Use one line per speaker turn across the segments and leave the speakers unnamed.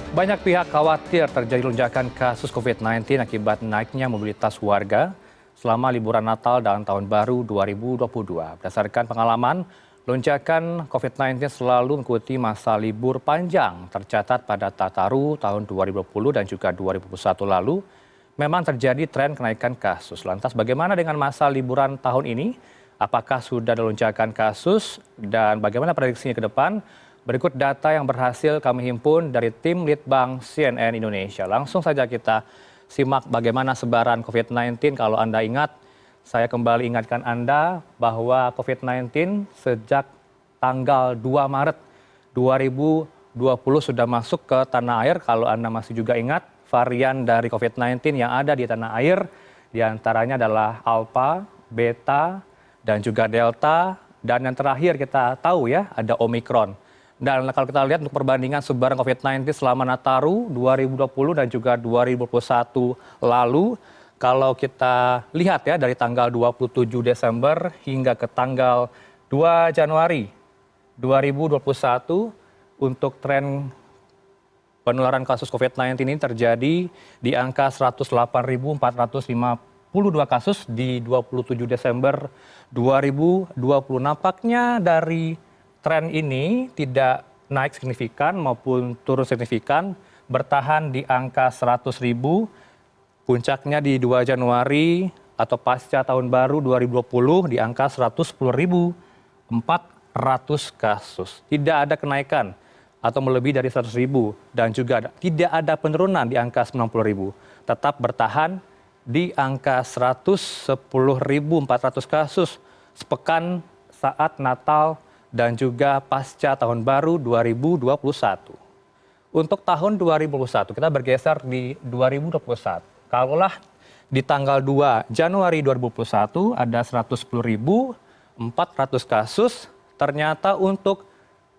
Banyak pihak khawatir terjadi lonjakan kasus COVID-19 akibat naiknya mobilitas warga selama liburan Natal dan Tahun Baru 2022. Berdasarkan pengalaman, lonjakan COVID-19 selalu mengikuti masa libur panjang tercatat pada Nataru tahun 2020 dan juga 2021 lalu. Memang terjadi tren kenaikan kasus. Lantas bagaimana dengan masa liburan tahun ini? Apakah sudah ada lonjakan kasus dan bagaimana prediksinya ke depan? Berikut data yang berhasil kami himpun dari tim Litbang CNN Indonesia. Langsung saja kita simak bagaimana sebaran COVID-19. Kalau Anda ingat, saya kembali ingatkan Anda bahwa COVID-19 sejak tanggal 2 Maret 2020 sudah masuk ke tanah air. Kalau Anda masih juga ingat, varian dari COVID-19 yang ada di tanah air diantaranya adalah Alpha, Beta, dan juga Delta. Dan yang terakhir kita tahu ya, ada Omicron. Dan kalau kita lihat untuk perbandingan sebaran COVID-19 selama Nataru 2020 dan juga 2021 lalu, kalau kita lihat ya dari tanggal 27 Desember hingga ke tanggal 2 Januari 2021, untuk tren penularan kasus COVID-19 ini terjadi di angka 108.452 kasus di 27 Desember 2020. Nampaknya dari tren ini tidak naik signifikan maupun turun signifikan, bertahan di angka 100.000, puncaknya di 2 Januari atau pasca tahun baru 2020 di angka 110.400 kasus. Tidak ada kenaikan atau melebihi dari 100.000 dan juga tidak ada penurunan di angka 90.000. Tetap bertahan di angka 110.400 kasus sepekan saat Natal dan juga pasca tahun baru 2021. Untuk tahun 2021, kita bergeser di 2021. Kalaulah di tanggal 2 Januari 2021 ada 110.400 kasus, ternyata untuk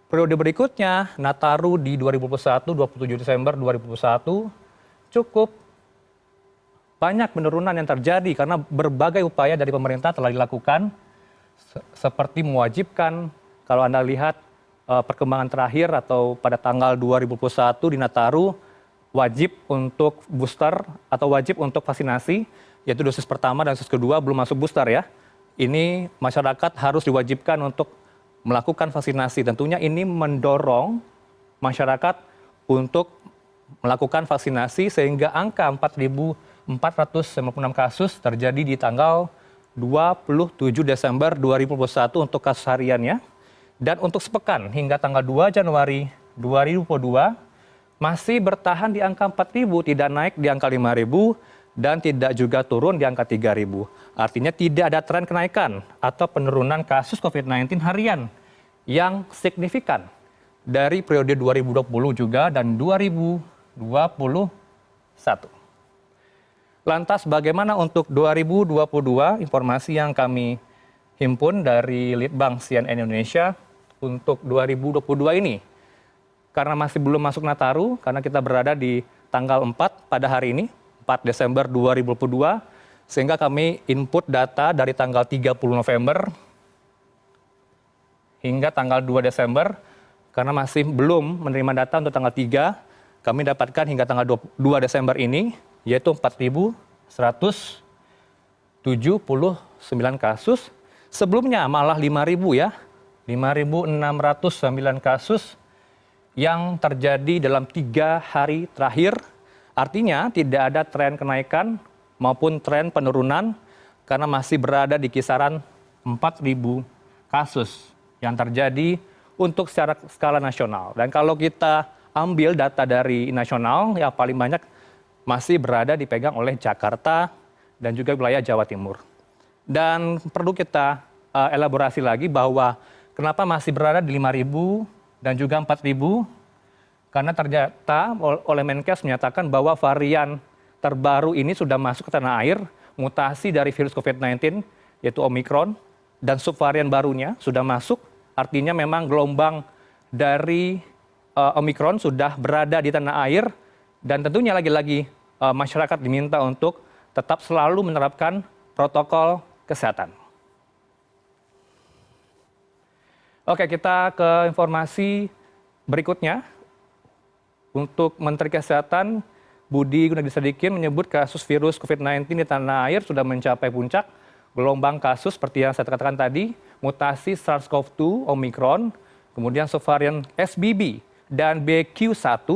periode berikutnya, Nataru di 2021, 27 Desember 2021, cukup banyak penurunan yang terjadi karena berbagai upaya dari pemerintah telah dilakukan, seperti mewajibkan. Kalau Anda lihat perkembangan terakhir atau pada tanggal 2021 di Nataru, wajib untuk booster atau wajib untuk vaksinasi, yaitu dosis pertama dan dosis kedua belum masuk booster ya. Ini masyarakat harus diwajibkan untuk melakukan vaksinasi. Tentunya ini mendorong masyarakat untuk melakukan vaksinasi sehingga angka 4.456 kasus terjadi di tanggal 27 Desember 2021 untuk kasus hariannya. Dan untuk sepekan hingga tanggal 2 Januari 2022 masih bertahan di angka 4.000, tidak naik di angka 5.000 dan tidak juga turun di angka 3.000. Artinya tidak ada tren kenaikan atau penurunan kasus COVID-19 harian yang signifikan dari periode 2020 juga dan 2021. Lantas bagaimana untuk 2022? Informasi yang kami himpun dari Litbang CNN Indonesia untuk 2022 ini, karena masih belum masuk Nataru, karena kita berada di tanggal 4 pada hari ini, 4 Desember 2022, sehingga kami input data dari tanggal 30 November hingga tanggal 2 Desember, karena masih belum menerima data untuk tanggal 3, kami dapatkan hingga tanggal 2 Desember ini, yaitu 4.179 kasus. Sebelumnya malah 5.000 ya, 5.609 kasus yang terjadi dalam 3 hari terakhir. Artinya tidak ada tren kenaikan maupun tren penurunan karena masih berada di kisaran 4.000 kasus yang terjadi untuk secara skala nasional. Dan kalau kita ambil data dari nasional, yang paling banyak masih berada dipegang oleh Jakarta dan juga wilayah Jawa Timur. Dan perlu kita elaborasi lagi bahwa kenapa masih berada di 5.000 dan juga 4.000? Karena ternyata oleh Menkes menyatakan bahwa varian terbaru ini sudah masuk ke tanah air, mutasi dari virus COVID-19 yaitu Omicron, dan subvarian barunya sudah masuk. Artinya memang gelombang dari Omicron sudah berada di tanah air, dan tentunya lagi-lagi masyarakat diminta untuk tetap selalu menerapkan protokol kesehatan. Oke, kita ke informasi berikutnya. Untuk Menteri Kesehatan Budi Gunadisadikin menyebut kasus virus COVID-19 di tanah air sudah mencapai puncak. Gelombang kasus seperti yang saya katakan tadi, mutasi SARS-CoV-2 Omicron, kemudian subvarian XBB dan BQ1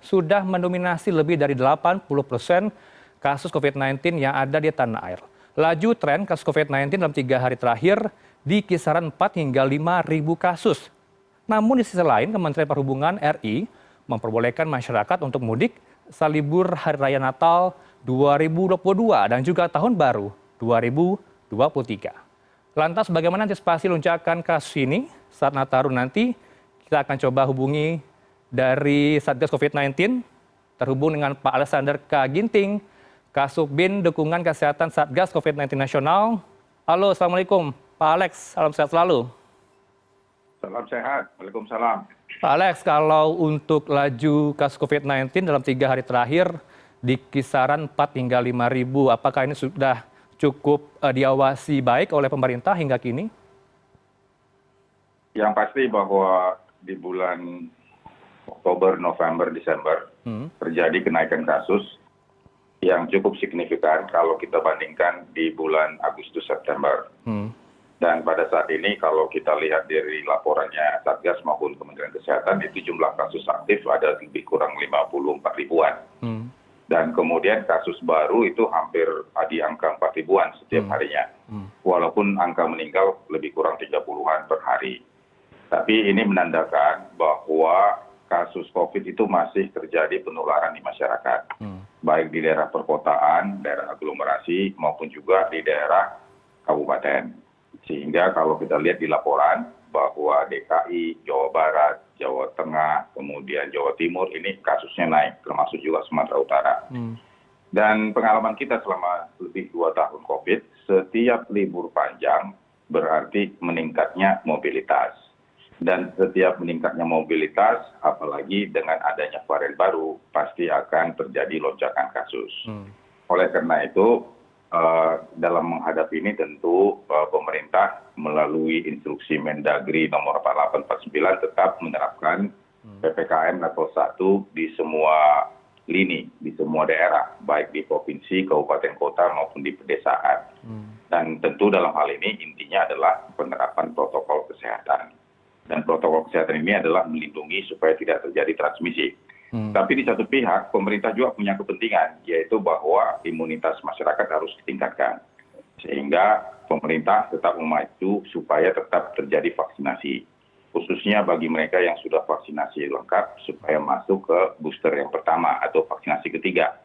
sudah mendominasi lebih dari 80% kasus COVID-19 yang ada di tanah air. Laju tren kasus COVID-19 dalam 3 hari terakhir di kisaran 4 hingga 5.000 kasus. Namun di sisi lain, Kementerian Perhubungan RI memperbolehkan masyarakat untuk mudik saat libur Hari Raya Natal 2022 dan juga Tahun Baru 2023. Lantas bagaimana antisipasi lonjakan kasus ini saat Nataru nanti? Kita akan coba hubungi dari Satgas COVID-19, terhubung dengan Pak Alexander K. Ginting, Kasubin Dukungan Kesehatan Satgas COVID-19 Nasional. Halo, Assalamualaikum Pak Alex, salam sehat selalu.
Salam sehat, Waalaikumsalam.
Pak Alex, kalau untuk laju kasus COVID-19 dalam 3 hari terakhir di kisaran 4 hingga 5.000, apakah ini sudah cukup diawasi baik oleh pemerintah hingga kini?
Yang pasti bahwa di bulan Oktober, November, Desember terjadi kenaikan kasus yang cukup signifikan kalau kita bandingkan di bulan Agustus, September. Dan pada saat ini kalau kita lihat dari laporannya Satgas maupun Kementerian Kesehatan, itu jumlah kasus aktif ada lebih kurang 54 ribuan. Dan kemudian kasus baru itu hampir di angka 4 ribuan setiap harinya. Walaupun angka meninggal lebih kurang 30-an per hari. Tapi ini menandakan bahwa kasus COVID itu masih terjadi penularan di masyarakat. Baik di daerah perkotaan, daerah aglomerasi, maupun juga di daerah kabupaten. Sehingga kalau kita lihat di laporan bahwa DKI, Jawa Barat, Jawa Tengah, kemudian Jawa Timur ini kasusnya naik, termasuk juga Sumatera Utara. Dan pengalaman kita selama lebih 2 tahun COVID, setiap libur panjang berarti meningkatnya mobilitas. Dan setiap meningkatnya mobilitas, apalagi dengan adanya varian baru, pasti akan terjadi lonjakan kasus. Oleh karena itu, dalam menghadapi ini tentu pemerintah melalui instruksi Mendagri nomor 4849 tetap menerapkan PPKM level 1 di semua lini, di semua daerah, baik di provinsi, kabupaten kota maupun di pedesaan. Dan tentu dalam hal ini intinya adalah penerapan protokol kesehatan. Dan protokol kesehatan ini adalah melindungi supaya tidak terjadi transmisi. Tapi di satu pihak, pemerintah juga punya kepentingan, yaitu bahwa imunitas masyarakat harus ditingkatkan. Sehingga pemerintah tetap memacu supaya tetap terjadi vaksinasi. Khususnya bagi mereka yang sudah vaksinasi lengkap, supaya masuk ke booster yang pertama atau vaksinasi ketiga.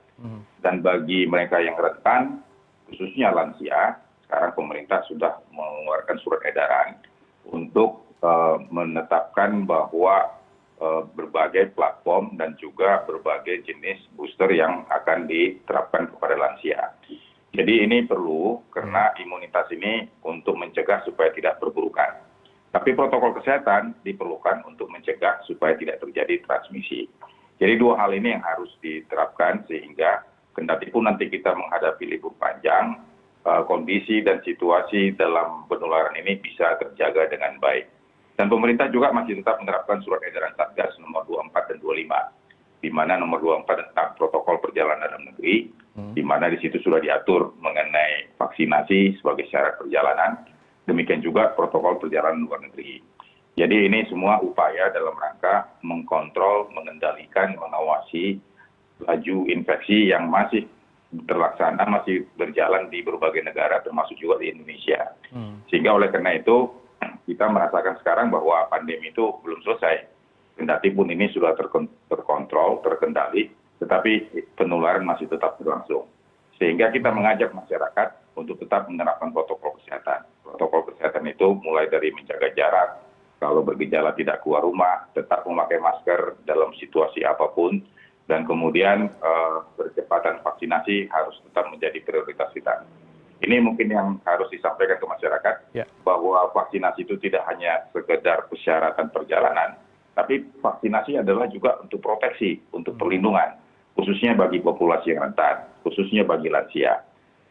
Dan bagi mereka yang rentan, khususnya lansia, sekarang pemerintah sudah mengeluarkan surat edaran untuk menetapkan bahwa berbagai platform dan juga berbagai jenis booster yang akan diterapkan kepada lansia. Jadi ini perlu karena imunitas ini untuk mencegah supaya tidak perburukan. Tapi protokol kesehatan diperlukan untuk mencegah supaya tidak terjadi transmisi. Jadi 2 hal ini yang harus diterapkan sehingga kendati pun nanti kita menghadapi libur panjang, kondisi dan situasi dalam penularan ini bisa terjaga dengan baik. Dan pemerintah juga masih tetap menerapkan surat edaran Satgas nomor 24 dan 25, di mana nomor 24 tentang protokol perjalanan dalam negeri, di mana di situ sudah diatur mengenai vaksinasi sebagai syarat perjalanan, demikian juga protokol perjalanan luar negeri. Jadi ini semua upaya dalam rangka mengkontrol, mengendalikan, mengawasi laju infeksi yang masih terlaksana, masih berjalan di berbagai negara, termasuk juga di Indonesia. Sehingga oleh karena itu, kita merasakan sekarang bahwa pandemi itu belum selesai. Kendati pun ini sudah terkontrol, terkendali, tetapi penularan masih tetap berlangsung. Sehingga kita mengajak masyarakat untuk tetap menerapkan protokol kesehatan. Protokol kesehatan itu mulai dari menjaga jarak, kalau bergejala tidak keluar rumah, tetap memakai masker dalam situasi apapun, dan kemudian percepatan vaksinasi harus tetap menjadi prioritas kita. Ini mungkin yang harus disampaikan ke masyarakat, bahwa vaksinasi itu tidak hanya sekedar persyaratan perjalanan, tapi vaksinasi adalah juga untuk proteksi, untuk perlindungan, khususnya bagi populasi yang rentan, khususnya bagi lansia.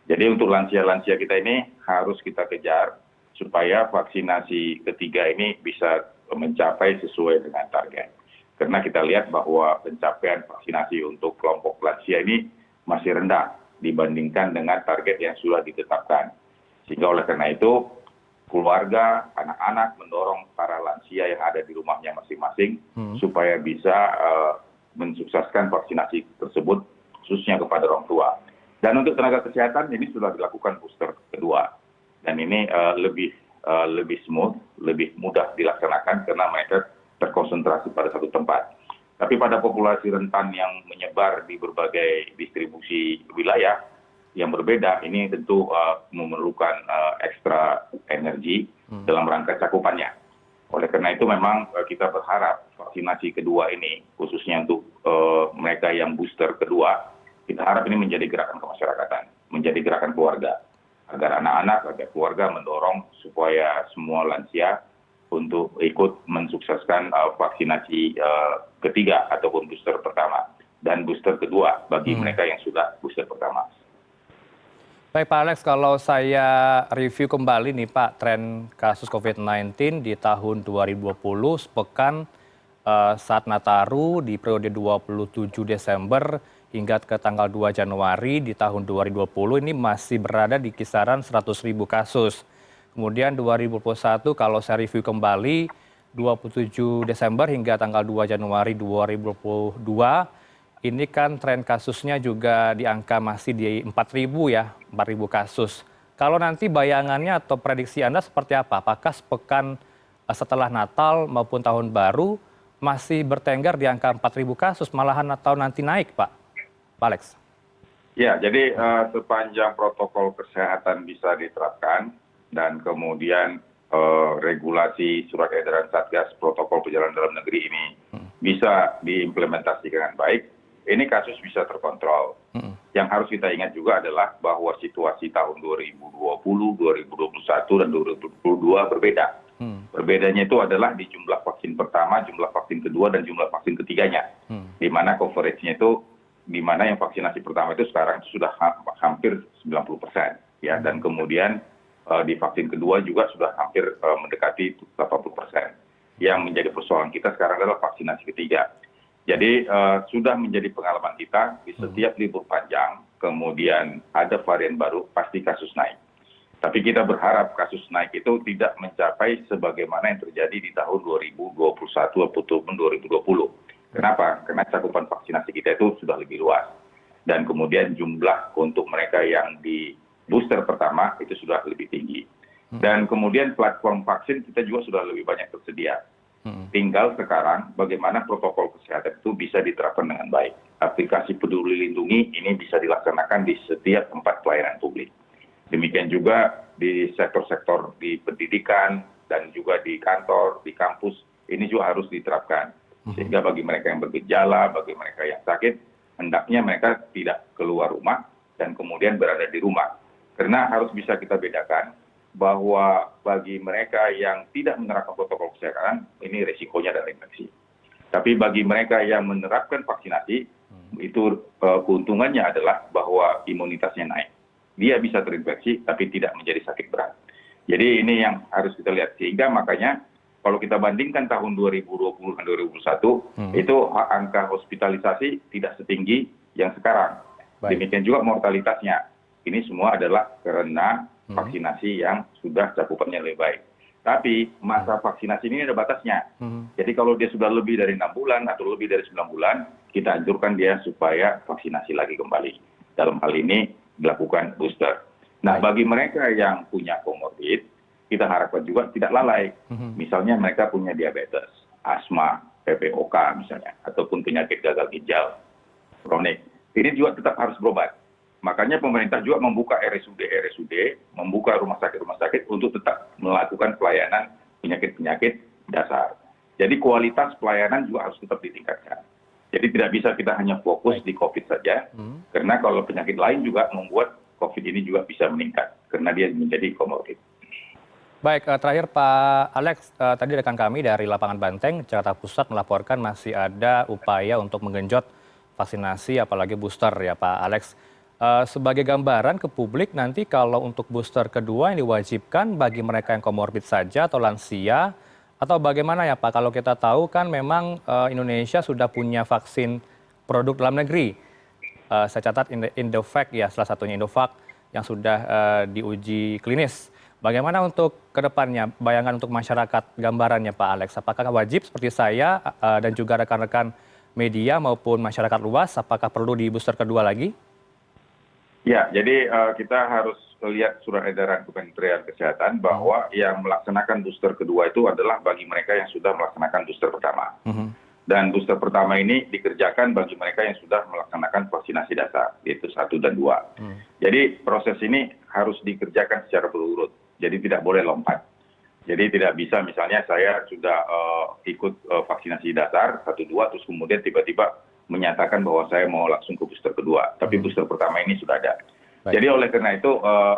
Jadi untuk lansia-lansia kita ini harus kita kejar, supaya vaksinasi ketiga ini bisa mencapai sesuai dengan target. Karena kita lihat bahwa pencapaian vaksinasi untuk kelompok lansia ini masih rendah dibandingkan dengan target yang sudah ditetapkan. Sehingga oleh karena itu, keluarga, anak-anak mendorong para lansia yang ada di rumahnya masing-masing supaya bisa mensukseskan vaksinasi tersebut, khususnya kepada orang tua. Dan untuk tenaga kesehatan ini sudah dilakukan booster kedua. Dan ini lebih smooth, lebih mudah dilaksanakan karena mereka terkonsentrasi pada satu tempat. Tapi pada populasi rentan yang menyebar di berbagai distribusi wilayah yang berbeda, ini tentu memerlukan ekstra energi dalam rangka cakupannya. Oleh karena itu memang kita berharap vaksinasi kedua ini, khususnya untuk mereka yang booster kedua, kita harap ini menjadi gerakan kemasyarakatan, menjadi gerakan keluarga. Agar anak-anak, agar keluarga mendorong supaya semua lansia untuk ikut mensukseskan vaksinasi ketiga ataupun booster pertama. Dan booster kedua bagi mereka yang sudah booster pertama.
Baik Pak Alex, kalau saya review kembali nih Pak, tren kasus COVID-19 di tahun 2020 sepekan saat Nataru di periode 27 Desember hingga ke tanggal 2 Januari di tahun 2020 ini masih berada di kisaran 100.000 kasus. Kemudian 2021 kalau saya review kembali 27 Desember hingga tanggal 2 Januari 2022 ini kan tren kasusnya juga di angka masih di 4.000 ya, 4.000 kasus. Kalau nanti bayangannya atau prediksi Anda seperti apa? Apakah sepekan setelah Natal maupun Tahun Baru masih bertengger di angka 4.000 kasus malahan atau nanti naik Pak? Pak Alex.
Ya, jadi sepanjang protokol kesehatan bisa diterapkan dan kemudian regulasi surat edaran Satgas protokol perjalanan dalam negeri ini bisa diimplementasikan dengan baik, ini kasus bisa terkontrol. Yang harus kita ingat juga adalah bahwa situasi tahun 2020, 2021, dan 2022 berbeda. Berbedanya itu adalah di jumlah vaksin pertama, jumlah vaksin kedua, dan jumlah vaksin ketiganya. Di mana coveragenya itu, di mana yang vaksinasi pertama itu sekarang sudah hampir 90%. Ya, dan kemudian di vaksin kedua juga sudah hampir mendekati 80%. Yang menjadi persoalan kita sekarang adalah vaksinasi ketiga. Jadi sudah menjadi pengalaman kita di setiap libur panjang, kemudian ada varian baru, pasti kasus naik. Tapi kita berharap kasus naik itu tidak mencapai sebagaimana yang terjadi di tahun 2021 ataupun 2020. Kenapa? Karena cakupan vaksinasi kita itu sudah lebih luas. Dan kemudian jumlah untuk mereka yang di booster pertama itu sudah lebih tinggi. Dan kemudian platform vaksin kita juga sudah lebih banyak tersedia. Tinggal sekarang bagaimana protokol kesehatan itu bisa diterapkan dengan baik. Aplikasi Peduli Lindungi ini bisa dilaksanakan di setiap tempat pelayanan publik. Demikian juga di sektor-sektor di pendidikan dan juga di kantor, di kampus, ini juga harus diterapkan. Sehingga bagi mereka yang bergejala, bagi mereka yang sakit, hendaknya mereka tidak keluar rumah dan kemudian berada di rumah. Karena harus bisa kita bedakan bahwa bagi mereka yang tidak menerapkan protokol kesehatan, ini resikonya adalah infeksi. Tapi bagi mereka yang menerapkan vaksinasi, itu keuntungannya adalah bahwa imunitasnya naik. Dia bisa terinfeksi, tapi tidak menjadi sakit berat. Jadi ini yang harus kita lihat. Sehingga makanya kalau kita bandingkan tahun 2020 dan 2021, itu angka hospitalisasi tidak setinggi yang sekarang. Demikian juga mortalitasnya. Ini semua adalah karena vaksinasi yang sudah cakupannya lebih baik. Tapi masa vaksinasi ini ada batasnya. Jadi kalau dia sudah lebih dari 6 bulan atau lebih dari 9 bulan, kita anjurkan dia supaya vaksinasi lagi kembali. Dalam hal ini dilakukan booster. Nah, bagi mereka yang punya komorbid, kita harapkan juga tidak lalai. Misalnya mereka punya diabetes, asma, PPOK misalnya, ataupun penyakit gagal ginjal kronik. Ini juga tetap harus berobat. Makanya pemerintah juga membuka RSUD, membuka rumah sakit untuk tetap melakukan pelayanan penyakit-penyakit dasar. Jadi kualitas pelayanan juga harus tetap ditingkatkan. Jadi tidak bisa kita hanya fokus di COVID saja, karena kalau penyakit lain juga membuat COVID ini juga bisa meningkat, karena dia menjadi komorbid.
Baik, terakhir Pak Alex, tadi rekan kami dari lapangan Banteng, Jakarta Pusat melaporkan masih ada upaya untuk menggenjot vaksinasi apalagi booster ya Pak Alex. Sebagai gambaran ke publik nanti kalau untuk booster kedua yang diwajibkan bagi mereka yang komorbid saja atau lansia Atau bagaimana ya Pak, kalau kita tahu kan memang Indonesia sudah punya vaksin produk dalam negeri. Saya catat Indovac ya, salah satunya Indovac yang sudah diuji klinis. Bagaimana untuk kedepannya, bayangan untuk masyarakat gambarannya Pak Alex? Apakah wajib seperti saya dan juga rekan-rekan media maupun masyarakat luas, apakah perlu di booster kedua lagi?
Ya, jadi kita harus lihat surat edaran Kementerian Kesehatan bahwa yang melaksanakan booster kedua itu adalah bagi mereka yang sudah melaksanakan booster pertama. Dan booster pertama ini dikerjakan bagi mereka yang sudah melaksanakan vaksinasi dasar, yaitu 1 dan 2. Jadi proses ini harus dikerjakan secara berurut, jadi tidak boleh lompat. Jadi tidak bisa misalnya saya sudah ikut vaksinasi dasar 1, 2, terus kemudian tiba-tiba menyatakan bahwa saya mau langsung ke booster kedua, tapi booster pertama ini sudah ada.
Baik.
Jadi oleh karena itu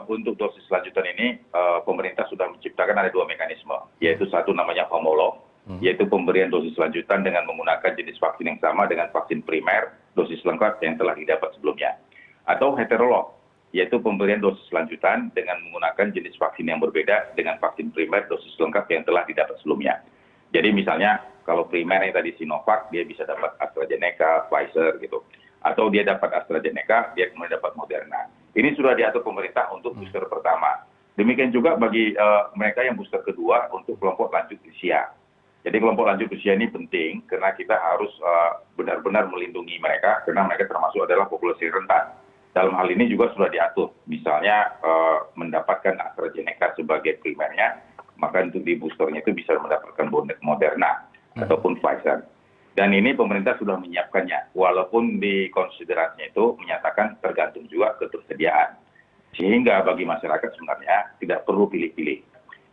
untuk dosis lanjutan ini pemerintah sudah menciptakan ada 2 mekanisme, yaitu satu namanya homolog, yaitu pemberian dosis lanjutan dengan menggunakan jenis vaksin yang sama dengan vaksin primer dosis lengkap yang telah didapat sebelumnya. Atau heterolog, yaitu pemberian dosis lanjutan dengan menggunakan jenis vaksin yang berbeda dengan vaksin primer dosis lengkap yang telah didapat sebelumnya. Jadi misalnya kalau primer yang tadi Sinovac, dia bisa dapat AstraZeneca, Pfizer gitu. Atau dia dapat AstraZeneca, dia kemudian dapat Moderna. Ini sudah diatur pemerintah untuk booster pertama. Demikian juga bagi mereka yang booster kedua untuk kelompok lanjut usia. Jadi kelompok lanjut usia ini penting karena kita harus benar-benar melindungi mereka karena mereka termasuk adalah populasi rentan. Dalam hal ini juga sudah diatur, misalnya mendapatkan AstraZeneca sebagai primernya, maka untuk di boosternya itu bisa mendapatkan Moderna ataupun Pfizer. Dan ini pemerintah sudah menyiapkannya, walaupun di konsiderasinya itu menyatakan tergantung juga ketersediaan. Sehingga bagi masyarakat sebenarnya tidak perlu pilih-pilih.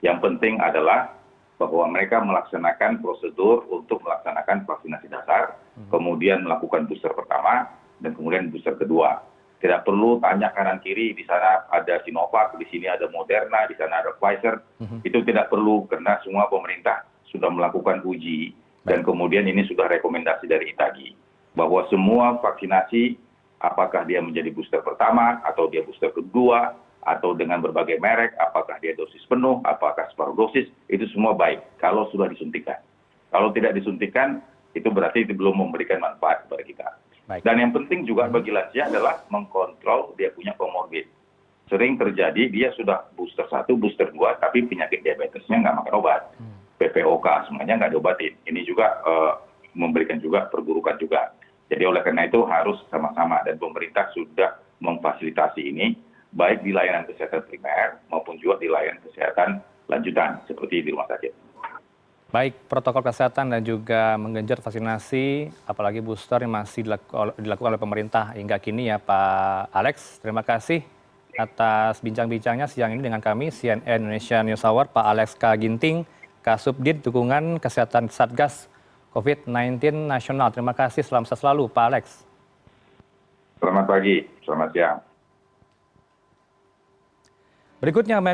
Yang penting adalah bahwa mereka melaksanakan prosedur untuk melaksanakan vaksinasi dasar, kemudian melakukan booster pertama, dan kemudian booster kedua. Tidak perlu tanya kanan kiri, di sana ada Sinovac, di sini ada Moderna, di sana ada Pfizer. Itu tidak perlu karena semua pemerintah sudah melakukan uji dan kemudian ini sudah rekomendasi dari ITAGI bahwa semua vaksinasi apakah dia menjadi booster pertama atau dia booster kedua atau dengan berbagai merek, apakah dia dosis penuh, apakah separuh dosis, itu semua baik kalau sudah disuntikan. Kalau tidak disuntikan, itu berarti itu belum memberikan manfaat kepada kita.
Baik.
Dan yang penting juga bagi lansia adalah mengkontrol dia punya komorbid. Sering terjadi dia sudah booster 1, booster 2, tapi penyakit diabetesnya nggak makan obat. PPOK semuanya nggak diobatin. Ini juga memberikan juga perburukan juga. Jadi oleh karena itu harus sama-sama dan pemerintah sudah memfasilitasi ini baik di layanan kesehatan primer maupun juga di layanan kesehatan lanjutan seperti di rumah sakit.
Baik, protokol kesehatan dan juga menggenjot vaksinasi, apalagi booster yang masih dilakukan oleh pemerintah hingga kini ya Pak Alex. Terima kasih atas bincang-bincangnya siang ini dengan kami, CNN Indonesia News Hour, Pak Alex K. Ginting, Kasubdit Dukungan Kesehatan Satgas COVID-19 Nasional. Terima kasih, selamat selalu Pak Alex.
Selamat pagi, selamat siang.
Berikutnya,